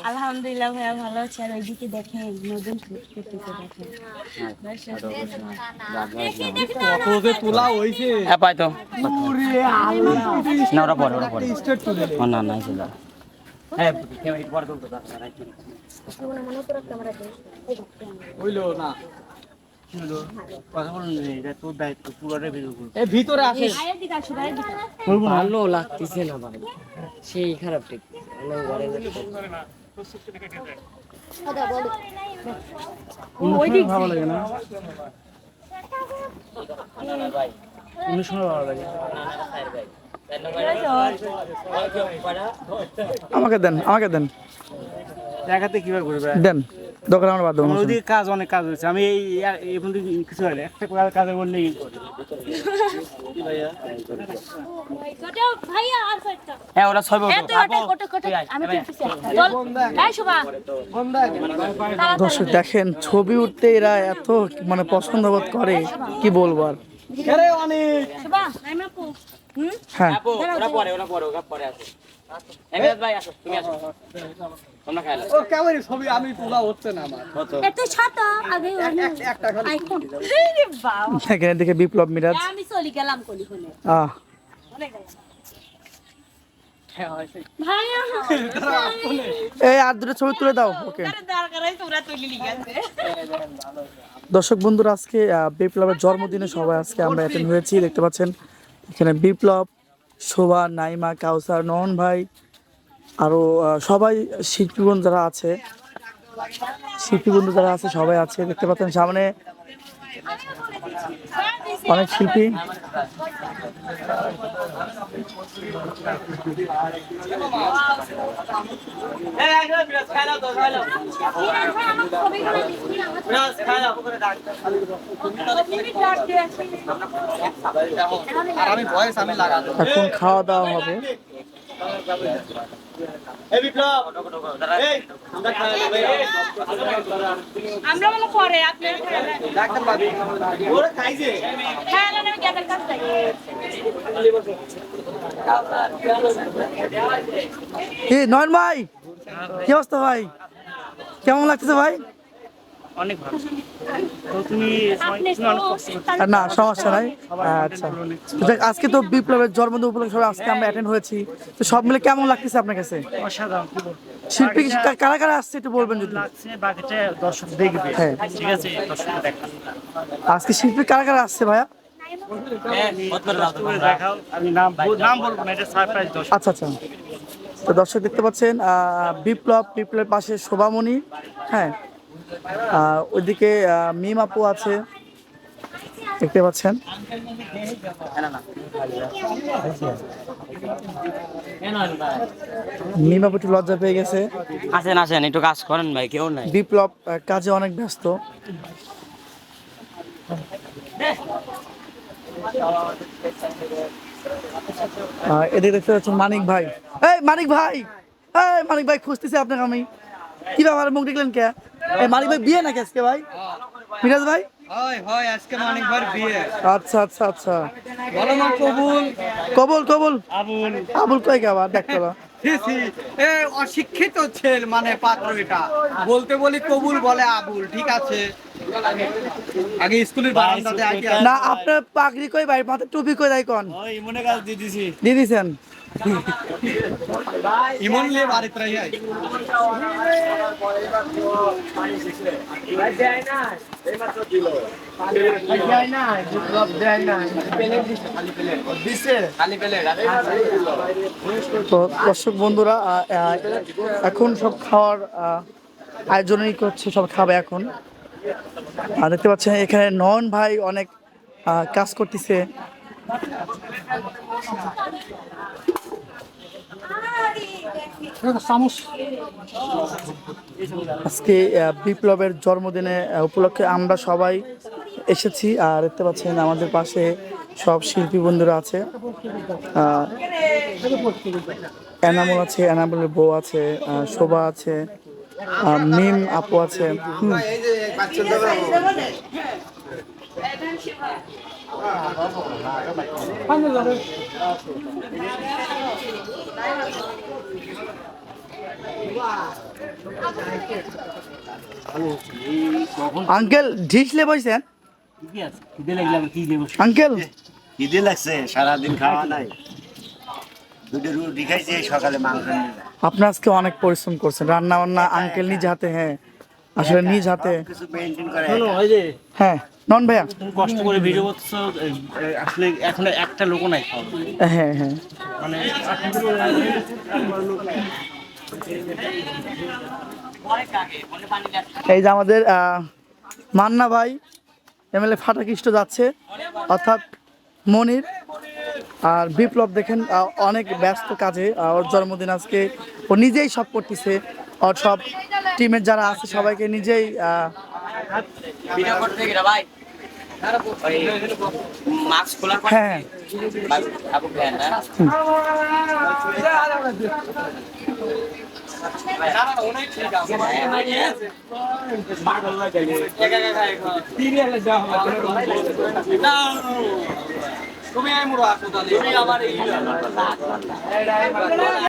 আলহামদুলিল্লাহ ভাইয়া ভালো আছে। আর ওইদিকে দেখেন নতুন শুট করতেছে দেখেন তোলা হয়েছে পাই তো না ওরা পরে না না ছিল হ্যাঁ পরে তুলতে হইলো না কথা বলুন এটা তোর দায়িত্ব পুরোটা ভিডিও করব এই ভিতরে আসে ভালো লাগতেছে না ভাই, সেই খারাপ ঠিক ভালো লাগে না আমাকে দেন দেখাতে কিভাবে করবে দেন দোকান আমার বাদ আমার ওদিকে কাজ অনেক কাজ হয়েছে আমি এই পর্যন্ত কিছু হয় না একটা কাজে বললেই হ্যাঁ ওরা ছয় দর্শক দেখেন ছবি উঠতে এরা এত মানে পছন্দ বোধ করে কি বলবো আর হ্যাঁ ছবি আমি তোলা হচ্ছে না আমার এখানে দেখে বিপ্লব মিরাজ আমি চলে গেলাম এই আর দুটো ছবি তুলে দাও ওকে দর্শক বন্ধুরা আজকে বিপ্লবের জন্মদিনে সবাই আজকে আমরা অ্যাটেন্ড হয়েছি দেখতে পাচ্ছেন এখানে বিপ্লব শোভা নাইমা কাউসার নয়ন ভাই আরো সবাই শিল্পীবন্ধু যারা আছে সবাই আছে দেখতে পাচ্ছেন সামনে অনেক শিল্পী এখন খাওয়া দাওয়া হবে আমরা বলে পরে আপনারা নয়ন ভাই কি অবস্থা ভাই কেমন লাগতেছে ভাই অনেক ভালো তো তুমি না সমস্যা নাই আচ্ছা আজকে তো বিপ্লবের জন্মদিন উপলক্ষে সবাই আজকে আমরা অ্যাটেন্ড হয়েছি তো সব মিলে কেমন লাগতেছে আপনার কাছে অসাধারণ শিল্পী কারা কারা আসছে একটু বলবেন যদি বাকিটা দর্শক দেখবে হ্যাঁ ঠিক আছে দর্শক দেখবে আজকে শিল্পী কারা কারা আসছে ভাইয়া আমি নাম বলবো না এটা সারপ্রাইজ দর্শক আচ্ছা আচ্ছা তো দর্শক দেখতে পাচ্ছেন বিপ্লবের পাশে শোভামণি হ্যাঁ ওইদিকে মিম আপু আছে দেখতে পাচ্ছেন মিম আপু একটু লজ্জা পেয়ে গেছে আসেন একটু কাজ করেন ভাই কেউ নাই বিপ্লব কাজে অনেক ব্যস্ত এদিকে দেখতে পাচ্ছেন মানিক ভাই মানিক ভাই খুঁজতেছি আপনাকে আমি কি ব্যাপার মুখ দেখলেন কে মানিক ভাই বিয়ে নাকি আজকে ভাই মিরাজ ভাই আজকে মানিক ভাই বিয়ে। আচ্ছা আচ্ছা আচ্ছা বলো না কবুল আবুল কই কে আবার দেখতে পাবা অশিক্ষিত ছেলে মানে পাত্র এটা বলতে বলি কবুল বলে আবুল ঠিক আছে আগে স্কুলের বারান্দাতে আগে না আপনার পাগড়ি কই ভাই মাথায় টুপি কই দাই কোন ওই মনে কাজ দিয়ে দিছেন ইমন লে বাড়িতে রাই আই তো দর্শক বন্ধুরা এখন সব খাওয়ার আয়োজনই করছে সব খাবে এখন দেখতে পাচ্ছেন এখানে নয়ন ভাই অনেক কাজ করতেছে আজকে বিপ্লবের জন্মদিনে উপলক্ষে আমরা সবাই এসেছি আর দেখতে পাচ্ছেন আমাদের পাশে সব শিল্পী বন্ধুরা আছে এনামুল আছে এনামুলের বউ আছে শোভা আছে মিম আপু আছে আঙ্কেল ঢিসলে বইছেন কি আছে খিদে লাগলে আমি কি দেব আঙ্কেল? খিদে লাগছে, সারাদিন খাওয়া নাই, দুটো রুটি খাইছে, সকালে মাংস নিয়ে আপনি আজকে অনেক পরিশ্রম করছেন, রান্না বান্না আঙ্কেল নিজ হাতে, হ্যাঁ আসলে নিজ হাতে। কিছু মেনটেন করে। শোনো ওই যে হ্যাঁ নন ভাইয়া, তুমি কষ্ট করে ভিডিও করতেছো, আসলে এখন একটা লোকও নাই খাওয়া হ্যাঁ হ্যাঁ মানে এই যে আমাদের মান্না ভাই এমএলএ ফাটাকৃষ্ট যাচ্ছে, অর্থাৎ মনির। আর বিপ্লব দেখেন অনেক ব্যস্ত কাজে, ওর জন্মদিন আজকে, ও নিজেই সব করতেছে, ওর সব টিমের যারা আছে সবাইকে নিজেই ভিডিও করতে গেলে ভাই ওই মাস্ক খোলার পর হ্যাঁ আপু ফ্যান না তুমি আমার